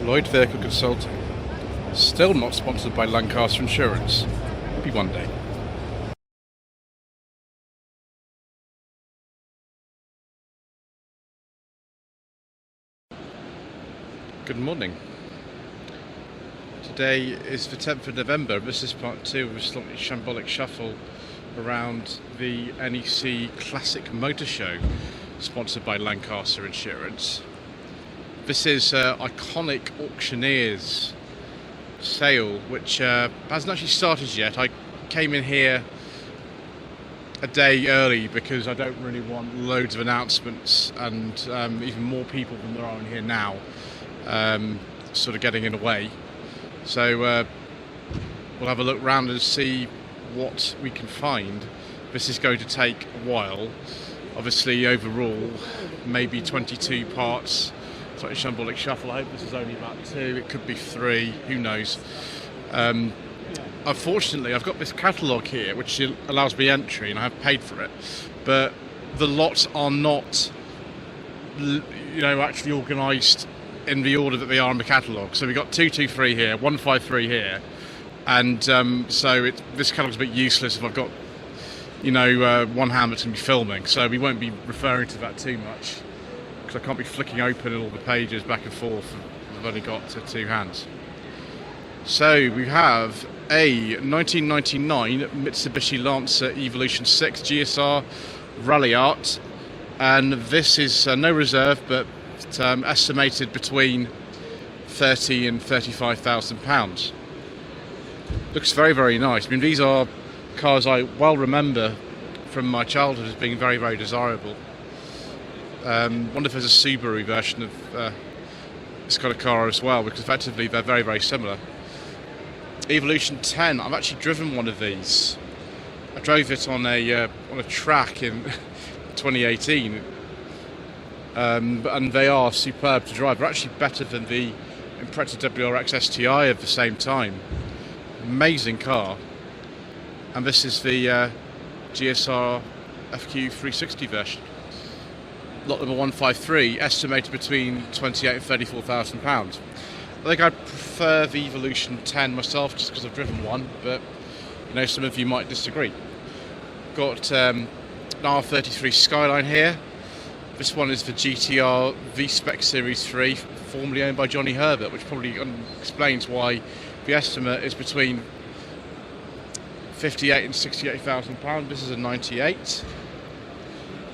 Lloyd Vehicle Consulting. Still not sponsored by Lancaster Insurance. Maybe one day. Good morning. Today is the 10th of November. This is part 2 of a slightly shambolic shuffle around the NEC Classic Motor Show, sponsored by Lancaster Insurance. This is Iconic Auctioneers sale, which hasn't actually started yet. I came in here a day early because I don't really want loads of announcements and even more people than there are in here now sort of getting in the way. So we'll have a look round and see what we can find. This is going to take a while. Obviously overall maybe 22 parts. It's like a shambolic shuffle. I hope this is only about 2, it could be 3, who knows. Unfortunately I've got this catalogue here which allows me entry and I have paid for it, but the lots are not actually organised in the order that they are in the catalogue. So we've got 223 here, 153 here, and so this catalogue's a bit useless if I've got one hand that's going to be filming, so we won't be referring to that too much. I can't be flicking open all the pages back and forth. I've only got 2 hands. So we have a 1999 Mitsubishi Lancer Evolution 6 GSR Rally Art, and this is no reserve, but estimated between £30,000 and £35,000. Looks very, very nice. I mean, these are cars I well remember from my childhood as being very, very desirable. Wonder if there's a Subaru version of this kind of car as well, because effectively they're very, very similar. Evolution 10. I've actually driven one of these. I drove it on a track in 2018, and they are superb to drive. They're actually better than the Impreza WRX STI of the same time. Amazing car. And this is the GSR FQ 360 version. Lot number 153, estimated between £28,000 and £34,000. I think I'd prefer the Evolution 10 myself, just because I've driven one, but some of you might disagree. Got an R33 Skyline here. This one is the GTR V-Spec Series 3, formerly owned by Johnny Herbert, which probably explains why the estimate is between £58,000 and £68,000. This is a 98.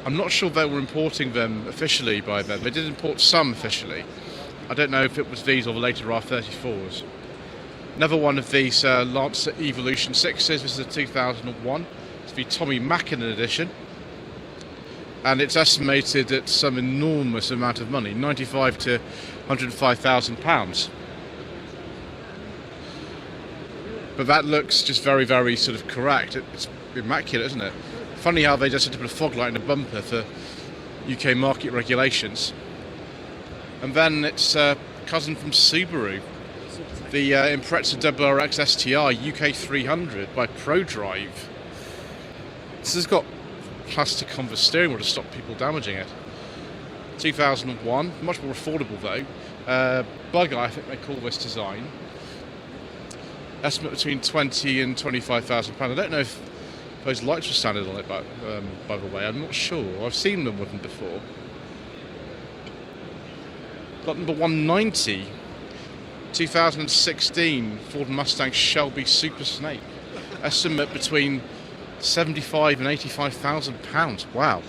I'm not sure they were importing them officially by then. They did import some officially. I don't know if it was these or the later R34s. Another one of these Lancer Evolution 6s. This is a 2001. It's the Tommy Mackinnon edition. And it's estimated at some enormous amount of money, £95,000 to £105,000. But that looks just very, very sort of correct. It's immaculate, isn't it? Funny how they just had to put a fog light in the bumper for UK market regulations. And then it's a cousin from Subaru, the Impreza WRX STI UK 300 by ProDrive. This has got plastic on the steering wheel to stop people damaging it. 2001, much more affordable though. Bug Eye, I think they call this design. Estimate between £20,000 and £25,000. I don't know if those lights were standard on it, by the way. I'm not sure. I've seen them with them before. Got number 190, 2016 Ford Mustang Shelby Super Snake. Estimate between £75,000 and £85,000. Wow.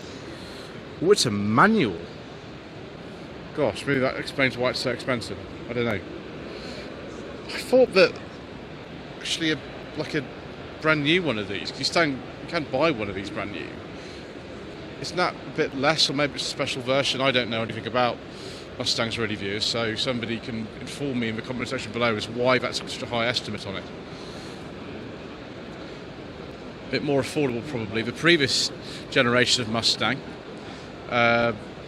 Oh, it's a manual. Gosh, maybe that explains why it's so expensive. I don't know. I thought that actually like a brand new one of these, because you can buy one of these brand new. Isn't that a bit less, or maybe it's a special version? I don't know anything about Mustangs really, viewers, so somebody can inform me in the comment section below as why that's such a high estimate on it. A bit more affordable probably. The previous generation of Mustang,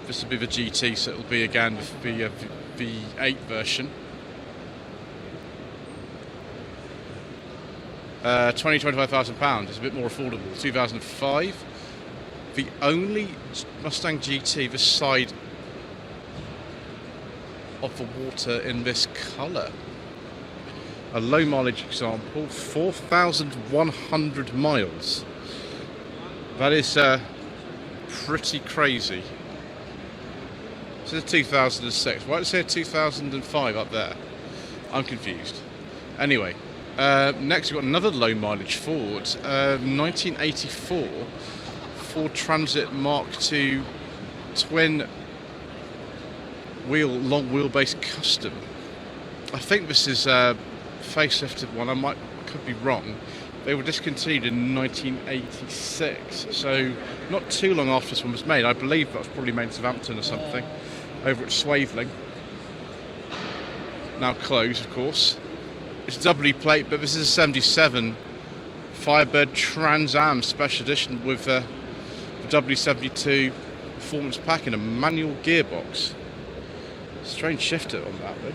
this will be the GT, so it'll be again the V8 version. £25,000 is a bit more affordable. 2005, the only Mustang GT this side of the water in this colour. A low mileage example, 4,100 miles. That is pretty crazy. This is 2006. Why did it say 2005 up there? I'm confused. Anyway, next we've got another low mileage Ford, 1984 Ford Transit Mark II twin wheel long wheelbase custom. I think this is a facelifted one. Could be wrong. They were discontinued in 1986, so not too long after this one was made. I believe that was probably made in Southampton or something, over at Swaveling. Now closed, of course. It's doubly plate, but this is a 77 Firebird Trans Am Special Edition with the W72 Performance Pack and a manual gearbox. Strange shifter on that though.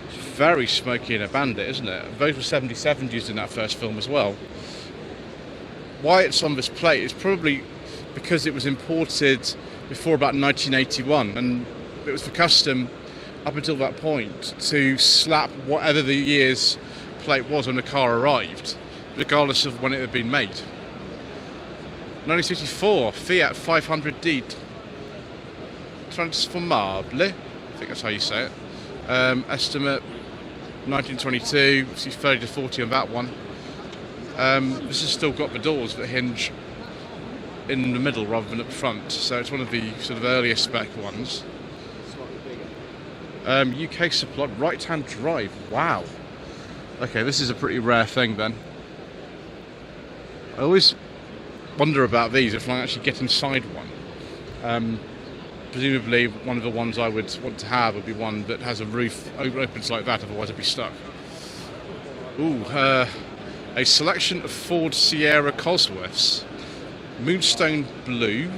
It's very smoky in a Bandit, isn't it? Those were 77s used in that first film as well. Why it's on this plate is probably because it was imported before about 1981, and it was for custom up until that point to slap whatever the year's plate was when the car arrived, regardless of when it had been made. 1964 Fiat 500D Transformable, I think that's how you say it. Estimate 1922, see 30 to 40 on that one. This has still got the doors that hinge in the middle rather than at the front, so it's one of the sort of earlier spec ones. UK supplied right-hand drive. Wow. Okay, this is a pretty rare thing then. I always wonder about these if I actually get inside one. Presumably one of the ones I would want to have would be one that has a roof opens like that, otherwise I'd be stuck. Ooh, a selection of Ford Sierra Cosworths. Moonstone Blue,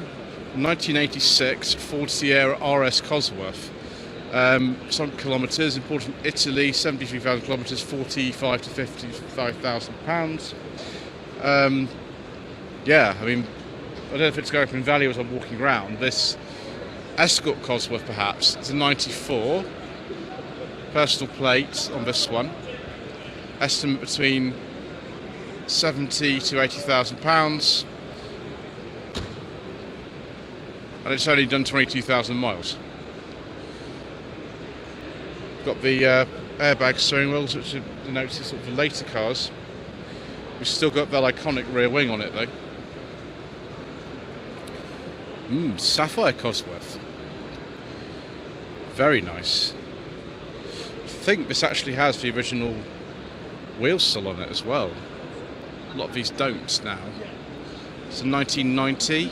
1986 Ford Sierra RS Cosworth. Some kilometres, imported from Italy, 73,000 kilometres, 45 to 55,000 pounds. Yeah, I mean, I don't know if it's going up in value as I'm walking around. This Escort Cosworth, perhaps, it's a 94. Personal plate on this one. Estimate between 70 to 80,000 pounds. And it's only done 22,000 miles. Got the airbag steering wheels, which denotes the sort of later cars. We've still got that iconic rear wing on it though. Sapphire Cosworth. Very nice. I think this actually has the original wheels still on it as well. A lot of these don't now. It's a 1990.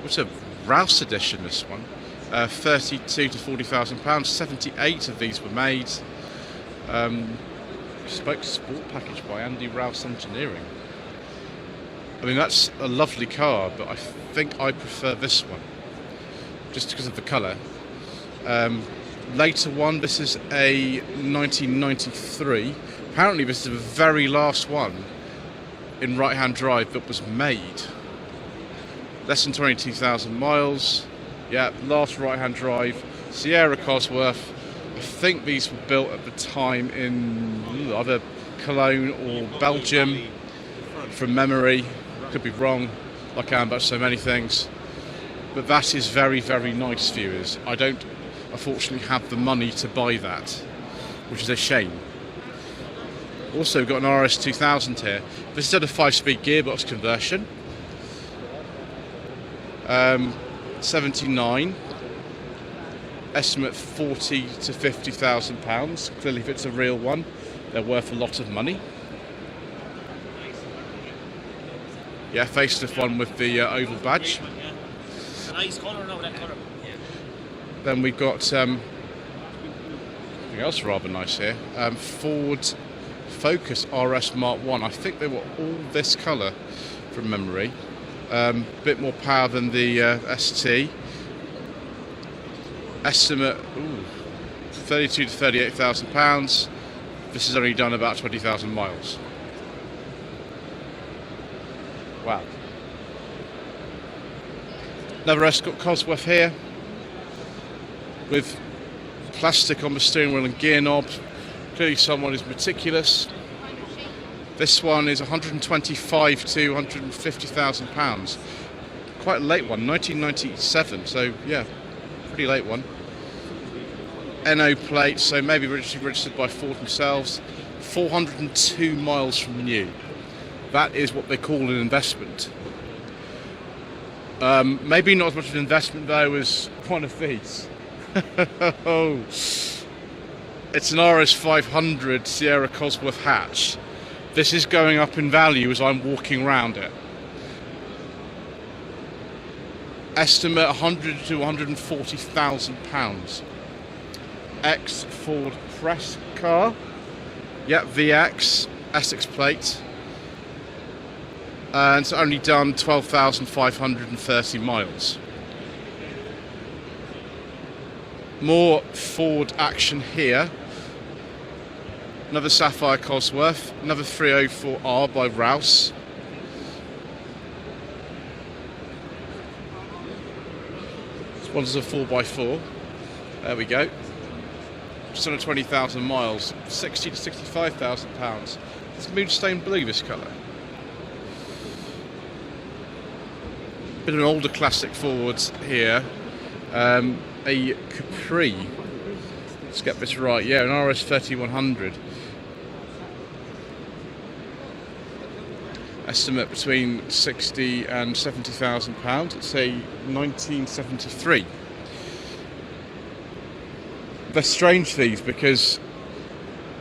What's a Rouse edition, this one. 32 to 40,000 pounds. 78 of these were made. Bespoke sport package by Andy Rouse Engineering. I mean, that's a lovely car, but I think I prefer this one just because of the colour. Later one, this is a 1993. Apparently this is the very last one in right-hand drive that was made. Less than 22,000 miles. Yeah, last right-hand drive. Sierra Cosworth. I think these were built at the time in either Cologne or Belgium, from memory. Could be wrong, like I am about so many things. But that is very, very nice, viewers. I don't, unfortunately, have the money to buy that, which is a shame. Also, we've got an RS 2000 here. This is at a 5-speed gearbox conversion. 79. Estimate 40 to 50,000 pounds. Clearly, if it's a real one, they're worth a lot of money. Yeah, facelift one with the oval badge. Nice colour now, that colour. Then we've got something else rather nice here. Ford Focus RS Mark 1. I think they were all this colour from memory. Bit more power than the ST. Estimate 32 to 38,000 pounds. This has only done about 20,000 miles. Wow. Another Escort Cosworth here with plastic on the steering wheel and gear knob. Clearly someone is meticulous. This one is 125 to 150,000 pounds. Quite a late one, 1997. So yeah, pretty late one. NO plate, so maybe registered by Ford themselves. 402 miles from new. That is what they call an investment. Maybe not as much of an investment though as one of these. Oh, it's an RS 500 Sierra Cosworth hatch. This is going up in value as I'm walking around it. Estimate 100 to 140,000 pounds. Ex Ford press car. Yep, VX, Essex plate. And it's only done 12,530 miles. More Ford action here. Another Sapphire Cosworth, another 304R by Rouse. This one's a 4x4. There we go. Just under 20,000 miles, 60 to 65,000 pounds. It's moonstone blue, this colour. Bit of an older classic Ford here. A Capri. Let's get this right. Yeah, an RS 3100. Estimate between 60 and 70,000 pounds. It's a 1973. They're strange, these, because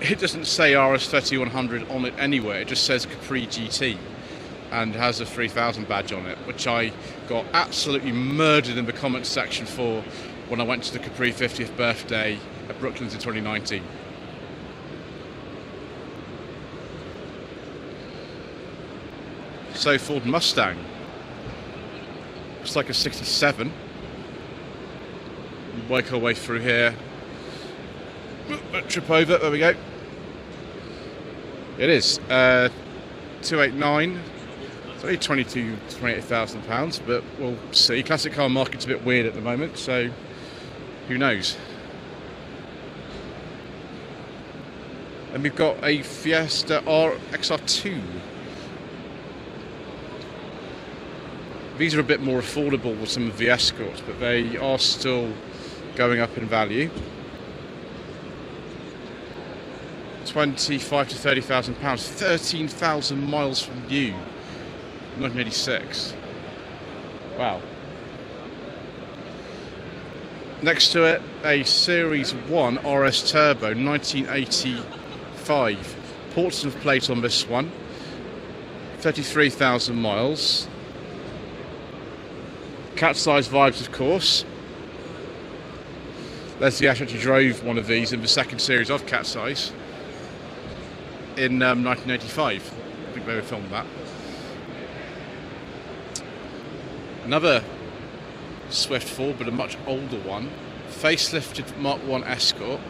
it doesn't say RS 3100 on it anywhere. It just says Capri GT and has a 3000 badge on it, which I got absolutely murdered in the comments section for when I went to the Capri 50th birthday at Brooklands in 2019. So Ford Mustang, looks like a 67. Work our way through here. Trip over, there we go. It is 289. It's only 22 to 28,000 pounds, but we'll see. Classic car market's a bit weird at the moment, so who knows. And we've got a Fiesta XR2. These are a bit more affordable with some of the Escorts, but they are still going up in value. 25 to 30,000 pounds, 13,000 miles from new, 1986. Wow. Next to it, a Series 1 RS Turbo, 1985. Portsmouth plate on this one, 33,000 miles. Cat-size vibes, of course. Leslie Ash actually drove one of these in the second series of Cat-size in 1985. I think they were filming that. Another Swift Ford, but a much older one. Facelifted Mark 1 Escort.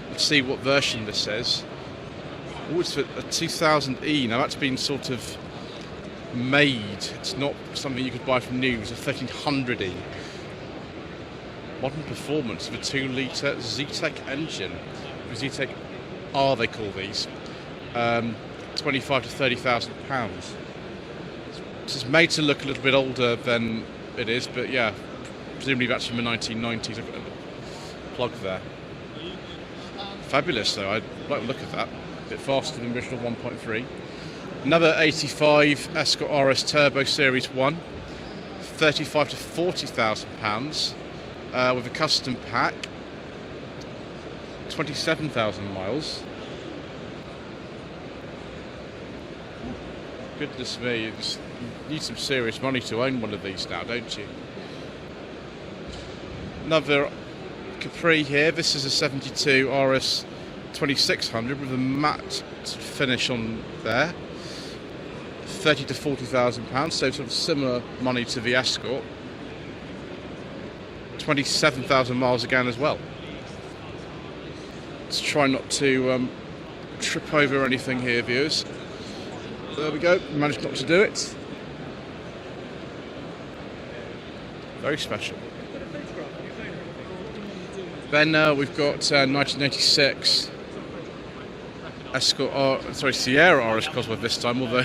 Let's see what version this is. Oh, it's a 2000E. Now that's been sort of made. It's not something you could buy from new. It's a 1300E. Modern performance of a 2-litre Zetec engine. Zetec R, they call these. 25 to 30,000 pounds. It's made to look a little bit older than it is, but yeah, presumably that's from the 1990s. I've got a plug there. Fabulous, though. I'd like to look at that. A bit faster than the original 1.3. Another 85 Escort RS Turbo Series 1, 35 to 40,000 pounds, with a custom pack, 27,000 miles. Goodness me, you need some serious money to own one of these now, don't you? Another Capri here. This is a 72 RS 2600 with a matte finish on there. 30 to 40,000 pounds, so sort of similar money to the Escort. 27,000 miles again as well. Let's try not to trip over anything here, viewers. There we go, managed not to do it. Very special. Then we've got 1986 Sierra RS Cosworth this time, although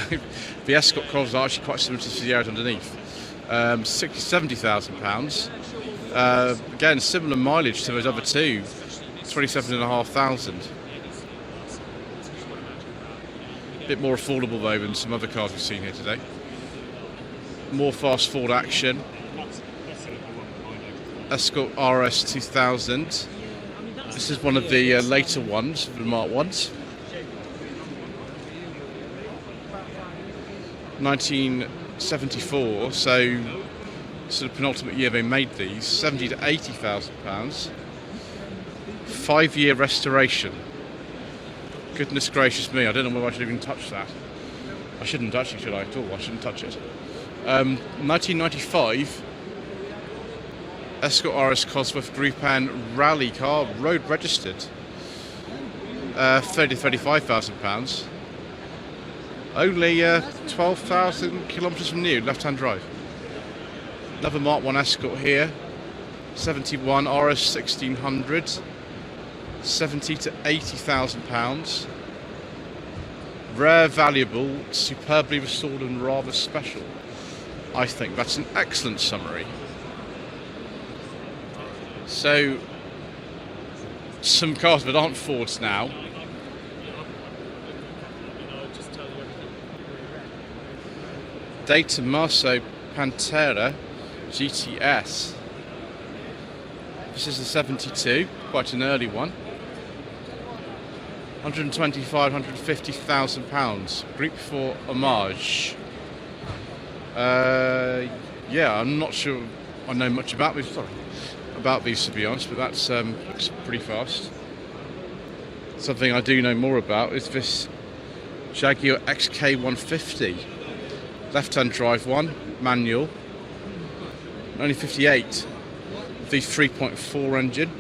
the Escort Cosworths are actually quite similar to Sierras underneath. £70,000. Again, similar mileage to those other two, 27,500. A bit more affordable though than some other cars we've seen here today. More fast forward action. Escort RS 2000. This is one of the later ones, the Mark ones. 1974, so sort of penultimate year they made these. 70 to 80,000 pounds. 5-year restoration. Goodness gracious me! I don't know whether I should even touch that. I shouldn't actually, should I? At all? I shouldn't touch it. 1995. Escort RS Cosworth Group-N rally car, road registered. 30 to 35,000 pounds. Only 12,000 kilometres from new, left-hand drive. Another Mark 1 Escort here. 71 RS 1600. 70 to 80,000 pounds. Rare, valuable, superbly restored and rather special. I think that's an excellent summary. So, some cars that aren't Fords now. Data Marso Pantera GTS. This is the 72, quite an early one. 125,000 £150,000. Group 4 homage. Yeah, I'm not sure I know much about these. To be honest, but that's looks pretty fast. Something I do know more about is this Jaguar XK150. Left-hand drive one, manual. Only 58. The 3.4 engine.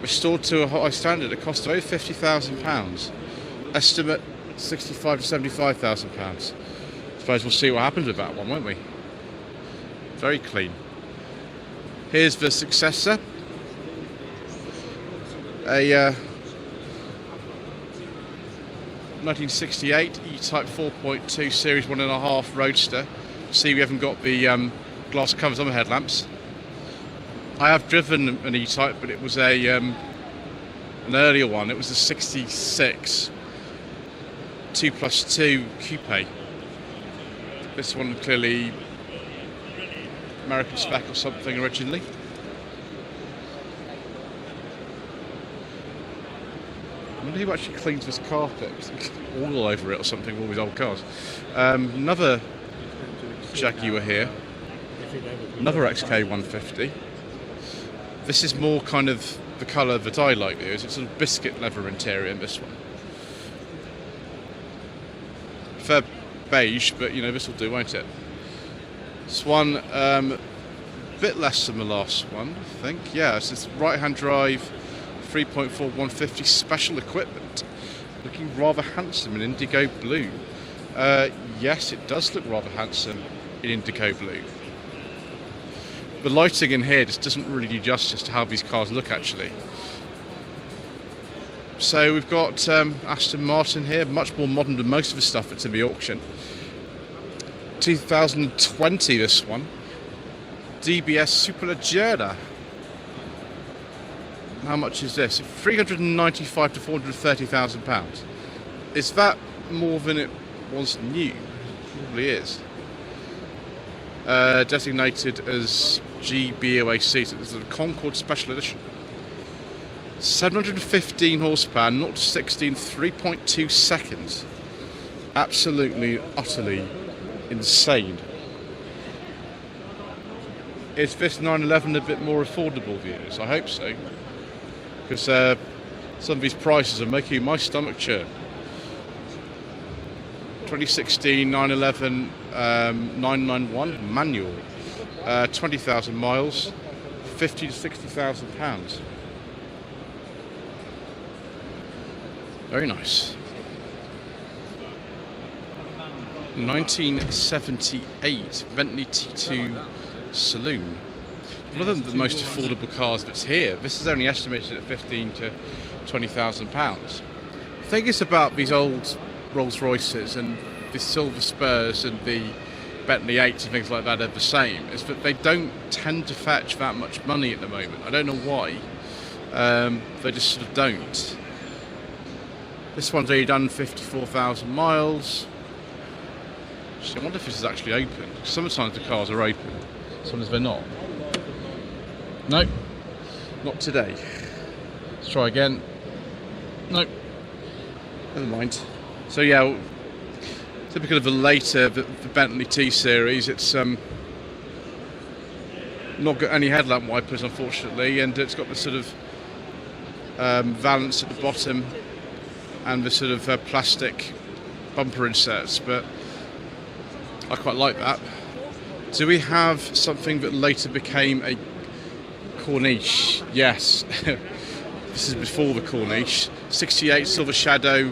Restored to a high standard at a cost of over £50,000. Estimate £65,000 to £75,000. Suppose we'll see what happens with that one, won't we? Very clean. Here's the successor. A 1968 E-Type 4.2 Series 1.5 Roadster. See, we haven't got the glass covers on the headlamps. I have driven an E-Type, but it was an earlier one. It was a 66 2+2 Coupe. This one clearly American spec or something originally. I wonder who actually cleans this carpet. All over it or something, all these old cars. Another Jaguar here. Another XK150. This is more kind of the colour that I like. It's sort of biscuit leather interior in this one. Fair beige, but you know, this will do, won't it? This one, a bit less than the last one, I think. Yeah, it's this right-hand drive, 3.4 150 special equipment. Looking rather handsome in indigo blue. Yes, it does look rather handsome in indigo blue. The lighting in here just doesn't really do justice to how these cars look, actually. So we've got Aston Martin here, much more modern than most of the stuff that's in the auction. 2020, this one. DBS Superleggera. How much is this? 395 to 430,000 pounds. Is that more than it was new? It probably is. Designated as GBOAC, so this is a Concorde Special Edition. 715 horsepower, 0 to 16, 3.2 seconds. Absolutely, utterly insane. Is this 911 a bit more affordable, viewers? I hope so. Because some of these prices are making my stomach churn. 2016 911 991 manual, 20,000 miles, 50 to 60,000 pounds. Very nice. 1978 Bentley T2 Saloon. one of the most affordable cars that's here. This is only estimated at £15,000 to £20,000. The thing is about these old Rolls Royces and the Silver Spurs and the Bentley 8s and things like that are the same, is that they don't tend to fetch that much money at the moment. I don't know why. They just sort of don't. This one's already done 54,000 miles. I wonder if this is actually open. Sometimes the cars are open, sometimes they're not. No, not today. Let's try again. No, never mind. So yeah, typical of the later, the Bentley T series, it's not got any headlamp wipers unfortunately, and it's got the sort of valance at the bottom and the sort of plastic bumper inserts, but I quite like that. Do we have something that later became a Corniche? Yes. This is before the Corniche. 68 Silver Shadow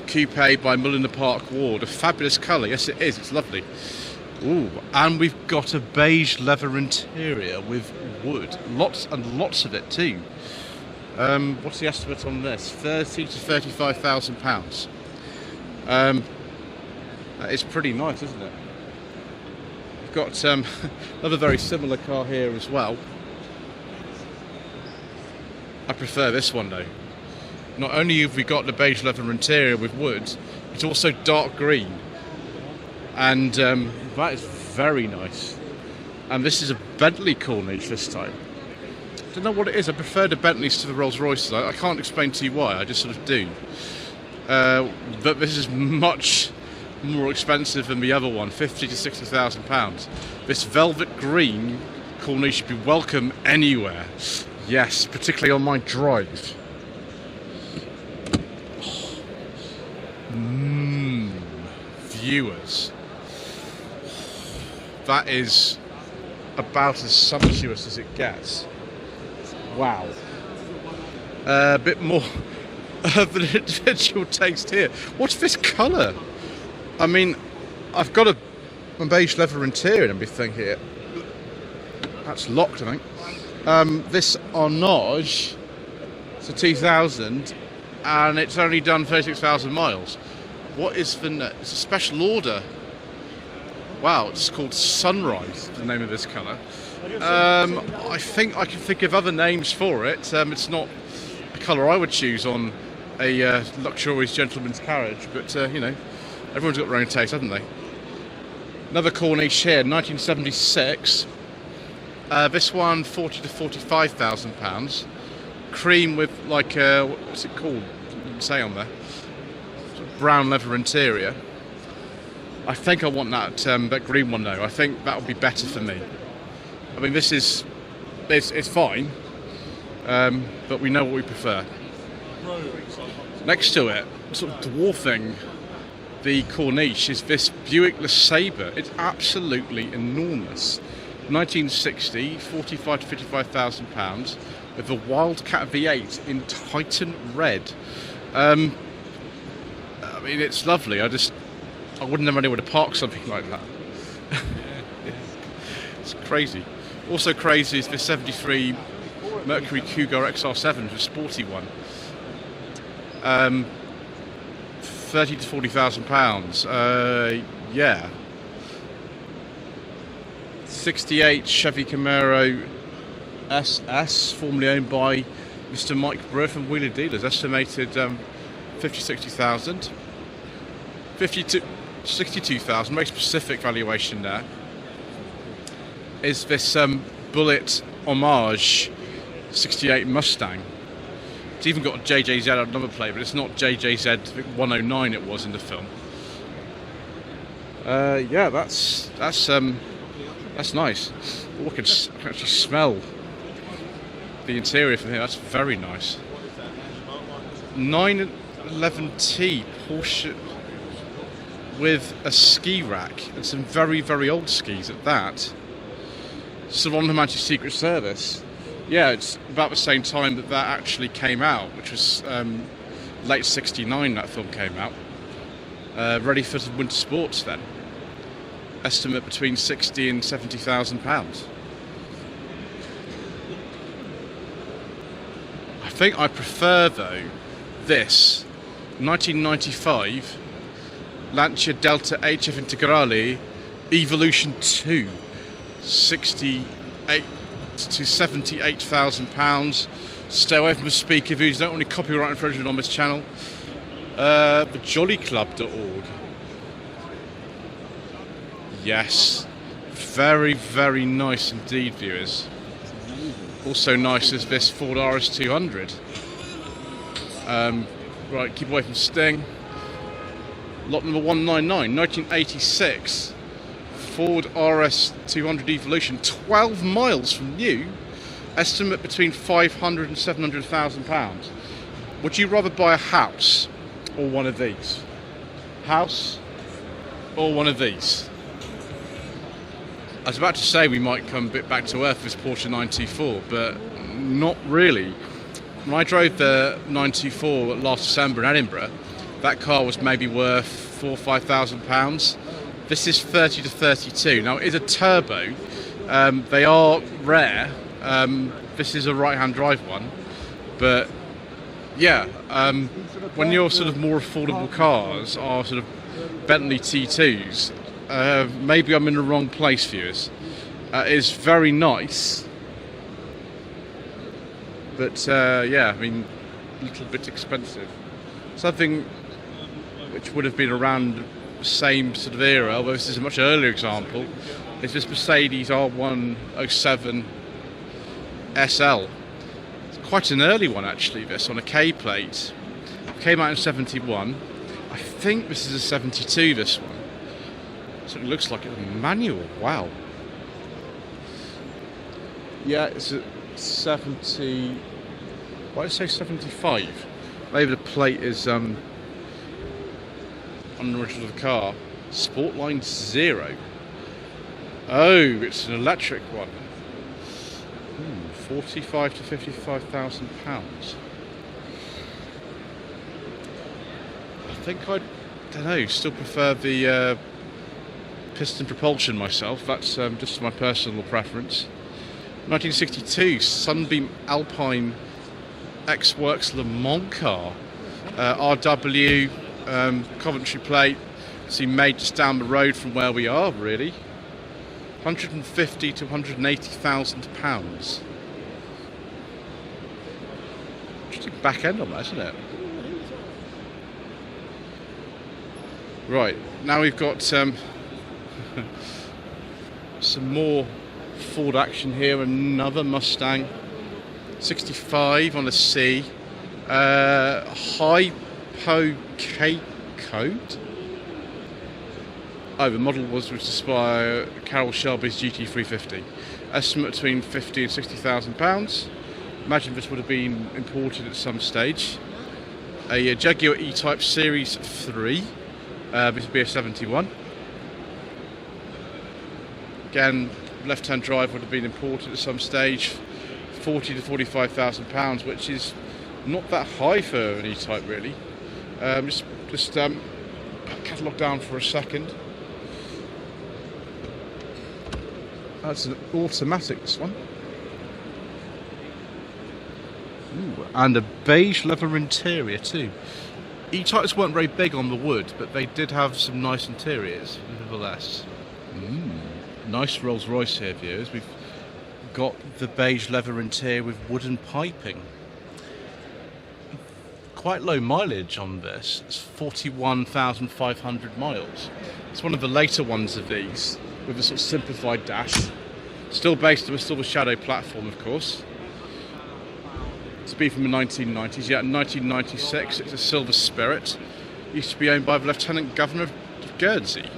Coupe by Mulliner Park Ward. A fabulous colour. Yes, it is. It's lovely. Ooh, and we've got a beige leather interior with wood. Lots and lots of it too. What's the estimate on this? £30,000 to £35,000. That is pretty nice, isn't it? We've got another very similar car here as well. I prefer this one though. Not only have we got the beige leather interior with wood, it's also dark green. And that is very nice. And this is a Bentley Corniche this time. I don't know what it is. I prefer the Bentleys to the Rolls Royces. I can't explain to you why. I just sort of do. But this is much more expensive than the other one, £50,000 to £60,000. This velvet green Corniche should be welcome anywhere. Yes, particularly on my drive. Viewers. That is about as sumptuous as it gets. Wow. A bit more of an individual taste here. What's this colour? I mean, I've got a beige leather interior and everything here. That's locked, I think. This Arnage, it's a 2000, and it's only done 36,000 miles. What is the... It's a special order. Wow, it's called Sunrise, the name of this colour. I think I can think of other names for it. It's not a colour I would choose on a luxurious gentleman's carriage, but you know, everyone's got their own taste, haven't they? Another Corniche here, 1976. This one, £40,000 to £45,000. Cream with like what's it called? It doesn't say on there. Brown leather interior. I think I want that green one though. I think that would be better for me. I mean, this is it's fine, but we know what we prefer. Next to it, sort of dwarfing the Corniche, is this Buick LeSabre. It's absolutely enormous. 1960, £45,000 to £55,000 with a Wildcat V8 in Titan red. I mean, it's lovely. I wouldn't have anywhere to park something like that. It's crazy. Also crazy is the 73 Mercury Cougar XR7, the sporty one. £30,000 to £40,000. Yeah. 68 Chevy Camaro SS, formerly owned by Mr. Mike Brewer from Wheeler Dealers, estimated 60,000. 62,000, very specific valuation there. Is this Bullet Homage 68 Mustang. It's even got a JJZ number plate, but it's not JJZ 109 it was in the film. Yeah, that's nice. Oh, I can actually smell the interior from here. That's very nice. 911T Porsche with a ski rack and some very, very old skis at that. Salon Comanche Secret Service. Yeah, it's about the same time that actually came out, which was late '69 that film came out. Ready for some winter sports then. Estimate between £60,000 and £70,000. I think I prefer, though, this 1995 Lancia Delta HF Integrale Evolution 2, 68 to £78,000. Stay away from the speaker views. Don't want any copyright infringement on this channel. Thejollyclub.org. Yes, very, very nice indeed, viewers. Also nice is this Ford RS200. Right, keep away from Sting. Lot number 199, 1986. Ford RS200 Evolution, 12 miles from new. Estimate between £500,000 and £700,000. Would you rather buy a house or one of these? House or one of these? I was about to say we might come a bit back to earth with this Porsche 924, but not really. When I drove the 924 last December in Edinburgh, that car was maybe worth £4,000 or £5,000. This is 30 to 32. Now, it is a turbo. They are rare. This is a right-hand drive one. But, yeah, when your sort of more affordable cars are sort of Bentley T2s, maybe I'm in the wrong place, viewers. It is very nice. But, yeah, I mean, a little bit expensive. Something which would have been around the same sort of era, although this is a much earlier example, is this Mercedes R107 SL. It's quite an early one, actually, this, on a K plate. It came out in 71. I think this is a 72, this one. So it looks like it's a manual. Wow. Yeah, it's a 70. Why did I say 75? Maybe the plate is on the original of the car. Sportline 0. Oh, it's an electric one. 45 to £55,000. I think I don't know. Still prefer the piston propulsion myself. That's just my personal preference. 1962 Sunbeam Alpine X-Works Le Mans car, RW, Coventry plate. See, made just down the road from where we are, really. 150 to £180,000. Interesting back end on that, isn't it? Right, now we've got some more Ford action here. Another Mustang 65 on a C, Hypo K code. Oh, the model was produced by Carroll Shelby's GT350. Estimate between £50,000 and £60,000. Imagine this would have been imported at some stage. A Jaguar E-Type Series 3. This would be a 71. Again, left-hand drive would have been imported at some stage. £40,000 to £45,000, which is not that high for an E-Type, really. Just put catalogue down for a second. That's an automatic, this one. Ooh, and a beige leather interior too. E-Types weren't very big on the wood, but they did have some nice interiors, nevertheless. Nice Rolls Royce here, viewers. We've got the beige leather interior with wooden piping. Quite low mileage on this. It's 41,500 miles. It's one of the later ones of these, with a sort of simplified dash. Still based on the Shadow platform, of course. To be from the 1990s. Yeah, 1996. It's a Silver Spirit. Used to be owned by the Lieutenant Governor of Guernsey.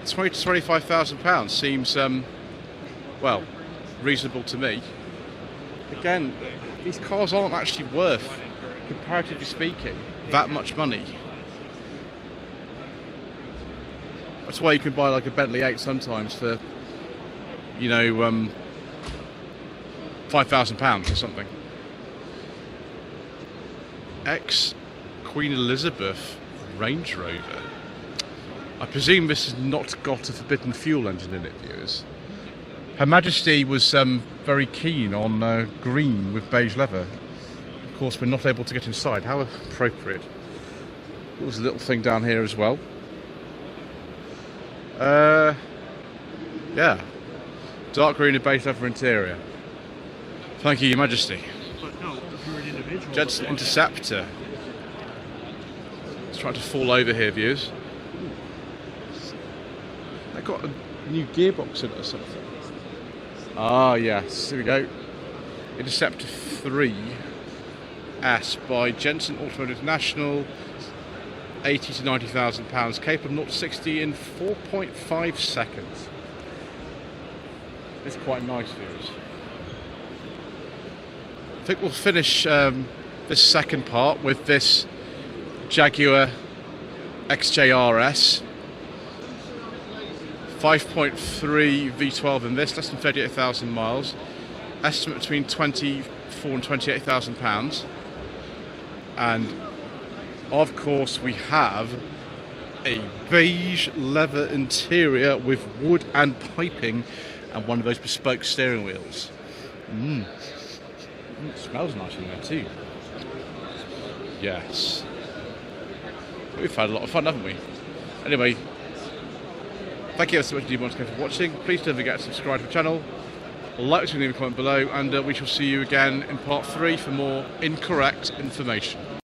£20,000 to £25,000 seems, well, reasonable to me. Again, these cars aren't actually worth, comparatively speaking, that much money. That's why you can buy like a Bentley 8 sometimes for, you know, £5,000 or something. Queen Elizabeth Range Rover. I presume this has not got a forbidden fuel engine in it, viewers. Her Majesty was very keen on green with beige leather. Of course, we're not able to get inside. How appropriate. There's a little thing down here as well. Yeah. Dark green and base leather interior. Thank you, Your Majesty. But no, if you're an individual. Jetson Interceptor. It's trying to fall over here, viewers. They've got a new gearbox in it or something. Ah, yes. Here we go. Interceptor 3S by Jensen Automotive National. 80 to 90,000 pounds, capable of 0 to 60 in 4.5 seconds. It's quite nice, viewers. I think we'll finish this second part with this Jaguar XJRS. 5.3 V12 in this, less than 38,000 miles. Estimate between 24 and 28,000 pounds. And of course, we have a beige leather interior with wood and piping and one of those bespoke steering wheels. It smells nice in there too. Yes. We've had a lot of fun, haven't we? Anyway, thank you so much for watching. Please don't forget to subscribe to the channel, like to leave a comment below, and we shall see you again in part 3 for more incorrect information.